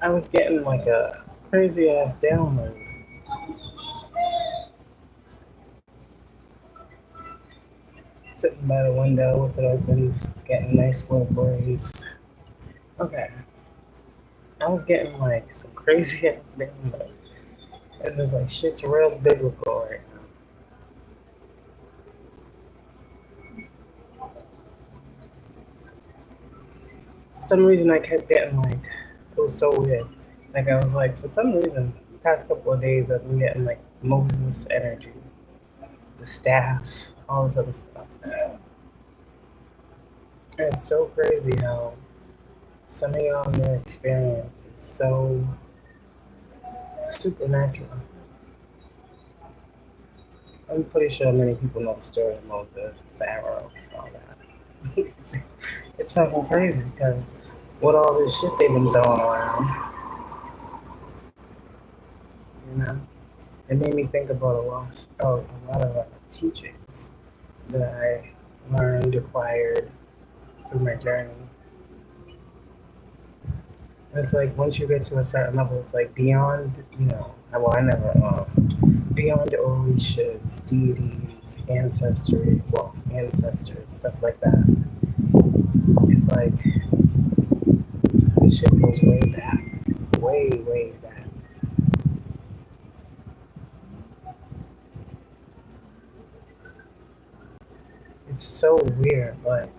I was getting like a crazy ass download. Sitting by the window with it open, getting nice little breeze. Okay. I was getting like some crazy ass download. It was like shit's real biblical right now. For some reason I kept getting like it was so weird. Like I was like for some reason the past couple of days I've been getting like Moses energy, the staff, all this other stuff. And it's so crazy how some of y'all in their experience is so supernatural. I'm pretty sure many people know the story of Moses, Pharaoh, all that. It's fucking crazy because with all this shit they've been throwing around, you know, it made me think about a lot of teachings that I learned, acquired through my journey. And it's like once you get to a certain level, it's like beyond, well, I never, beyond orishas, deities, ancestors, stuff like that. It's like this shit goes way back, way, way back. It's so weird, but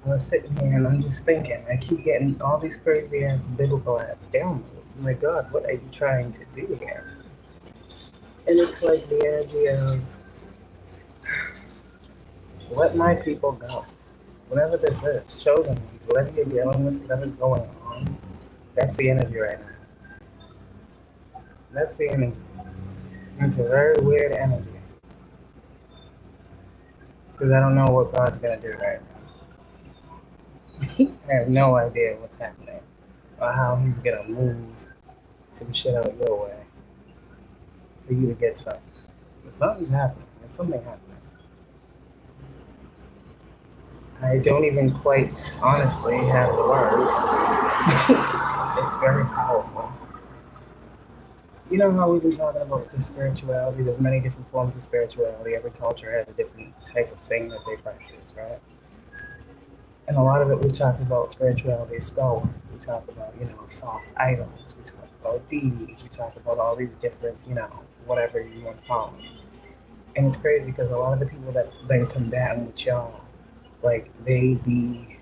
I was sitting here and I'm just thinking, I keep getting all these crazy ass biblical ass downloads. I'm like, God, what are you trying to do here? And it's like the idea of let my people go. Whatever this is, chosen ones, whatever you're dealing with, whatever's going on, that's the energy right now. That's the energy. It's a very weird energy. Because I don't know what God's going to do right now. I have no idea what's happening or how He's going to move some shit out your way for you to get something. But something's happening. There's something happening. I don't even quite honestly have the words. It's very powerful. You know how we've been talking about the spirituality? There's many different forms of spirituality. Every culture has a different type of thing that they practice, right? And a lot of it we talked about spirituality is spell work. We talk about, false idols. We talk about deities. We talk about all these different, whatever you want to call them. And it's crazy because a lot of the people that been combating with y'all, like, they be,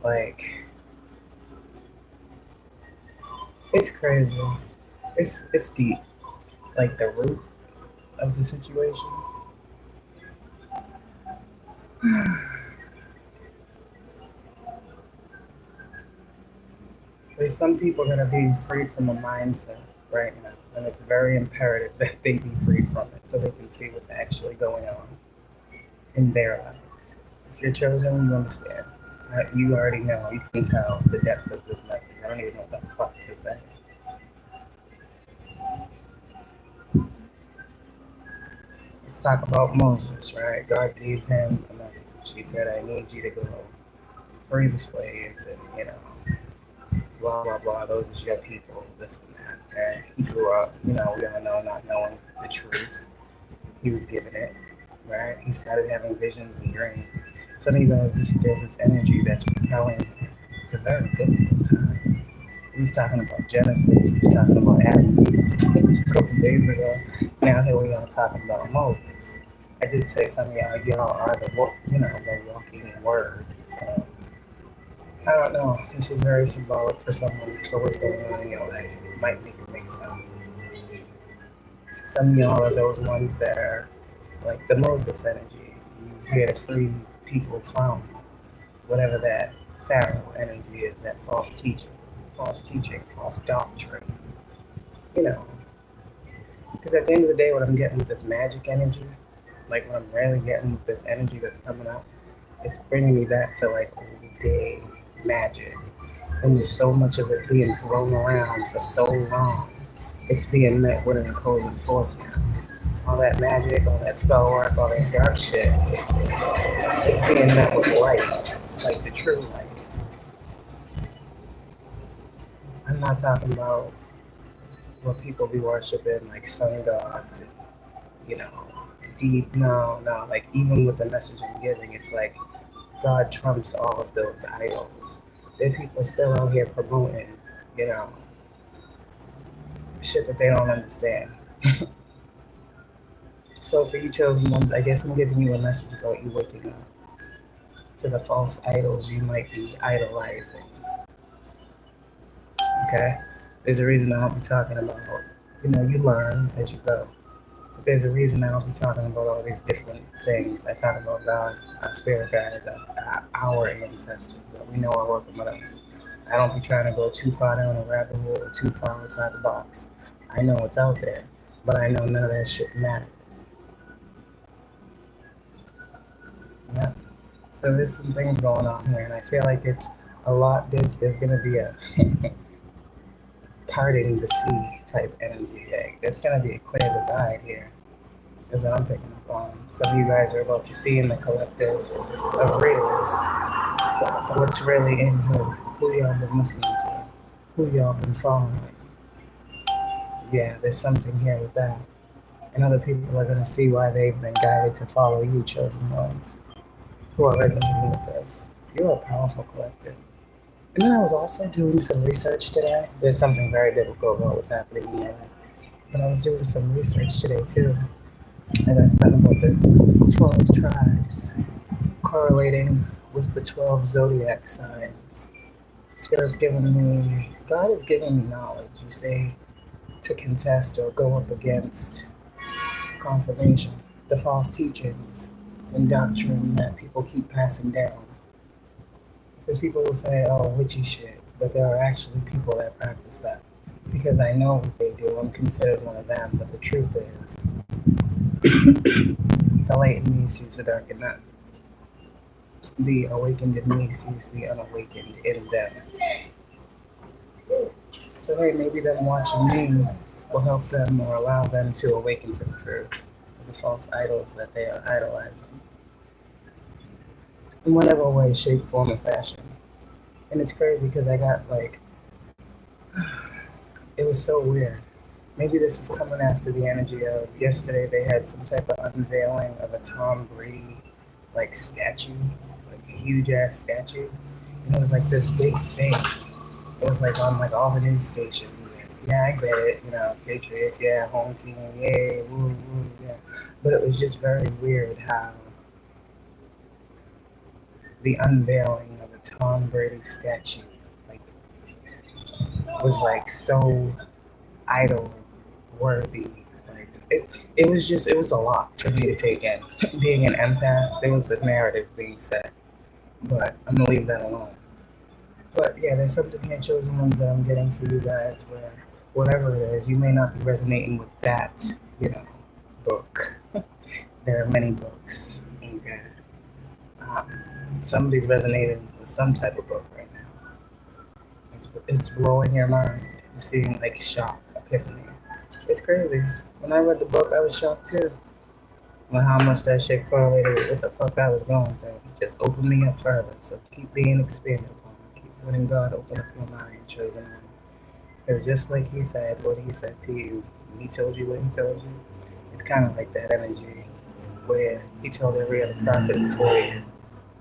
like, it's crazy. It's deep. Like, the root of the situation. There's some people that are being freed from a mindset right now, and it's very imperative that they be freed from it so they can see what's actually going on in their life. If you're chosen, you understand. You already know. You can tell the depth of this message. I don't even know what the fuck to say. Let's talk about Moses, right? God gave him a message. He said, I need you to go free the slaves and, blah, blah, blah. Those are your people, this and that. And he grew up, we all know, not knowing the truth. He was given it, right? He started having visions and dreams. Some of you guys, there's this energy that's propelling him. It's a very biblical time. He was talking about Genesis. He was talking about Adam a couple days ago. Now here we are talking about Moses. I did say some of y'all are the walking word. So I don't know. This is very symbolic for someone for what's going on in your life. It might make sense. Some of y'all are those ones that are like the Moses energy. You here to free people from whatever that Pharaoh energy is, that false teaching, false doctrine. Because at the end of the day, what I'm getting with this magic energy, like what I'm really getting with this energy that's coming up, it's bringing me back to like old day magic. And there's so much of it being thrown around for so long, it's being met with an opposing force now. All that magic, all that spell work, all that dark shit, it's being met with light. like the true light. I'm not talking about what people be worshiping, like sun gods, and, you know, deep. No, no. Like even with the message I'm giving, it's like God trumps all of those idols. There are people still out here promoting, you know, shit that they don't understand. So for you chosen ones, I guess I'm giving you a message about you waking up to the false idols you might be idolizing. Okay? There's a reason I don't be talking about, you learn as you go. But there's a reason I don't be talking about all these different things. I talk about God, our spirit guides, our ancestors that we know are working with us. I don't be trying to go too far down a rabbit hole or too far outside the box. I know what's out there, but I know none of that shit matters. Yeah. So there's some things going on here, and I feel like it's a lot. There's gonna be a parting the sea type energy. Like, there's gonna be a clear divide here. Is what I'm picking up on. Some of you guys are about to see in the collective of readers what's really in who y'all been listening to, who y'all been following. Yeah, there's something here with that. And other people are gonna see why they've been guided to follow you, chosen ones, who are resonating with this. You're a powerful collective. And then I was also doing some research today. There's something very biblical about what's happening here. But I was doing some research today too. I got something about the 12 tribes correlating with the 12 zodiac signs. Spirit's giving me, God is giving me knowledge. You say to contest or go up against confirmation, the false teachings and doctrine that people keep passing down. Because people will say, oh, witchy shit, but there are actually people that practice that. Because I know what they do, I'm considered one of them, but the truth is, the light in me sees the dark in them. The awakened in me sees the unawakened in them. So hey, maybe them watching me will help them or allow them to awaken to the truth of the false idols that they are idolizing. In whatever way, shape, form, or fashion. And it's crazy because I got like, it was so weird. Maybe this is coming after the energy of yesterday they had some type of unveiling of a Tom Brady like statue, like a huge ass statue. And it was like this big thing. It was like on like all the news stations. Yeah, I get it, Patriots, yeah, home team, yeah, woo, woo, yeah. But it was just very weird how the unveiling of a Tom Brady statue like was like so idol worthy. Like it was a lot for me to take in. Being an empath, there was a narrative being set, but I'm gonna leave that alone. But yeah, there's something here, chosen ones, that I'm getting for you guys. Where whatever it is, you may not be resonating with that, book. There are many books. Okay. Somebody's resonating with some type of book right now. It's blowing your mind. I'm seeing like shock, epiphany. It's crazy. When I read the book, I was shocked too. On how much that shit correlated with what the fuck I was going through. It just opened me up further. So keep being expanded upon. Keep letting God open up your mind, chosen one. Because just like he said, what he said to you, when he told you what he told you, it's kind of like that energy where he told every other prophet before you.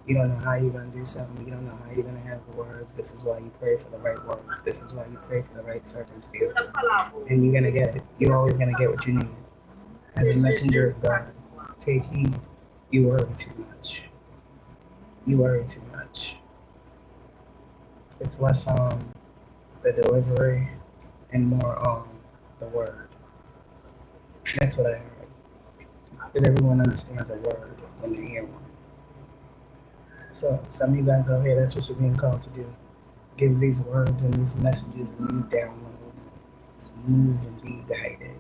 You don't know how you're going to do something. You don't know how you're going to have the words. This is why you pray for the right words. This is why you pray for the right circumstances. And you're going to get it. You're always going to get what you need. As a messenger of God, take heed. You worry too much. You worry too much. It's less on the delivery and more on the word. That's what I heard. Because everyone understands a word when they hear one. So some of you guys out here, that's what you're being called to do. Give these words and these messages and these downloads. Move and be guided.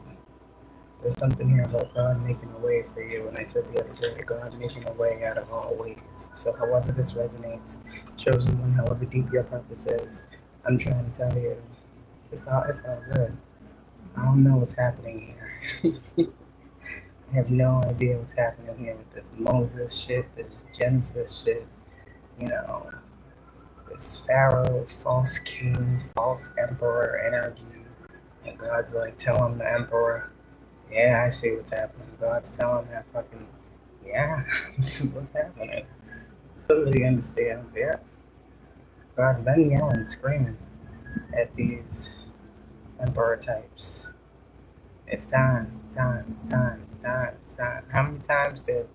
There's something here about God making a way for you. And I said the other day, God making a way out of all ways. So however this resonates, chosen one, however deep your purpose is, I'm trying to tell you, it's all good. I don't know what's happening here. I have no idea what's happening here with this Moses shit, this Genesis shit. you know, this pharaoh, false king, false emperor energy. And God's like telling the emperor, yeah, I see what's happening. God's telling that fucking, yeah, this is what's happening. Somebody understands, yeah. God's been yelling, screaming at these emperor types. It's time, it's time, it's time, it's time, it's time. How many times did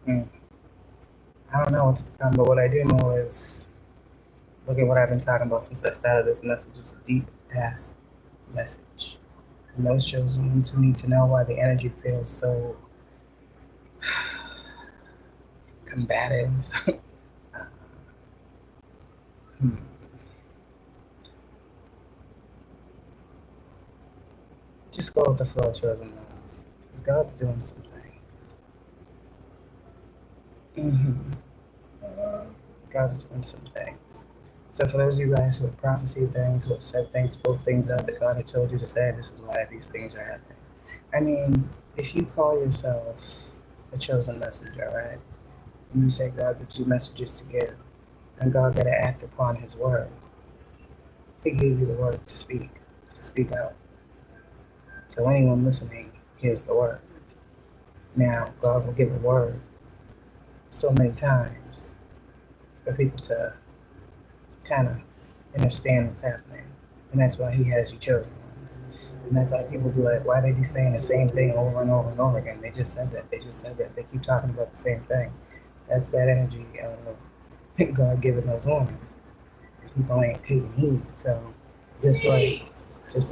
I don't know what's to come, but what I do know is look at what I've been talking about since I started this message. It's a deep ass message. And those chosen ones who need to know why the energy feels so combative. Just go with the flow, chosen ones. Because God's doing some things. God's doing some things. So for those of you guys who have prophesied things, who have said things, spoke things out that God had told you to say, this is why these things are happening. I mean, if you call yourself a chosen messenger, right? And you say God gives you messages to give, and God got to act upon his word. He gave you the word to speak out. So anyone listening hears the word. Now, God will give a word so many times for people to kind of understand what's happening. And that's why he has you chosen ones. And that's why people be like, why they be saying the same thing over and over and over again? They just said that. They just said that. They keep talking about the same thing. That's that energy of God giving those warnings. People ain't taking heed. So just like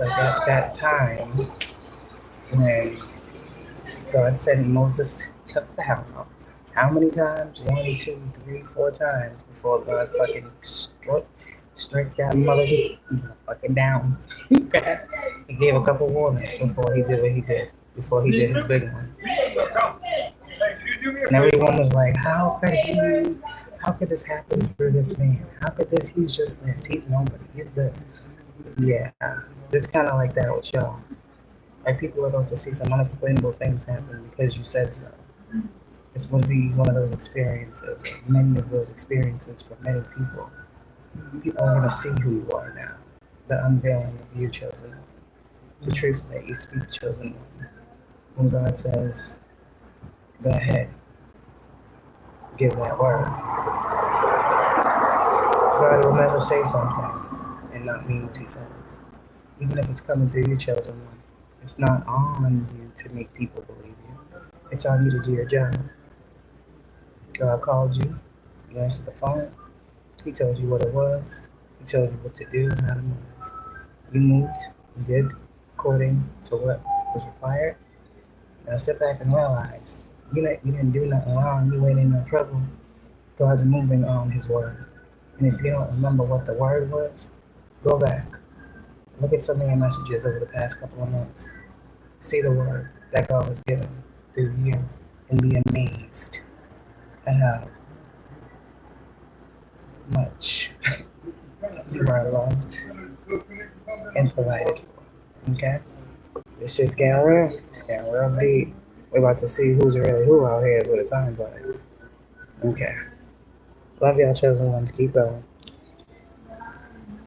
at that time when God sent Moses to Pharaoh, how many times? 1, 2, 3, 4 times before God fucking strike that mother fucking down. He gave a couple warnings before he did what he did. Before he did his big one. And everyone was like, how could this happen for this man? How could this? He's just this. He's nobody. He's this. Yeah. It's kind of like that with y'all. Like people are going to see some unexplainable things happen because you said so. It's going to be one of those experiences, or many of those experiences for many people. People are going to see who you are now. The unveiling of you, chosen one. The truth that you speak, chosen one. When God says, go ahead, give that word. God will never say something and not mean what he says. Even if it's coming through your chosen one. It's not on you to make people believe you. It's on you to do your job. God called you. You answered the phone. He told you what it was. He told you what to do and how to move. You moved and did according to what was required. Now sit back and realize you didn't do nothing wrong. You ain't in no trouble. God's moving on his word. And if you don't remember what the word was, go back. Look at some of your messages over the past couple of months. See the word that God was given through you and be amazed at how much you are loved and provided for. Okay? This shit's getting real. It's getting real deep. We're about to see who's really who out here is what it sounds like. Okay. Love y'all chosen ones. Keep going.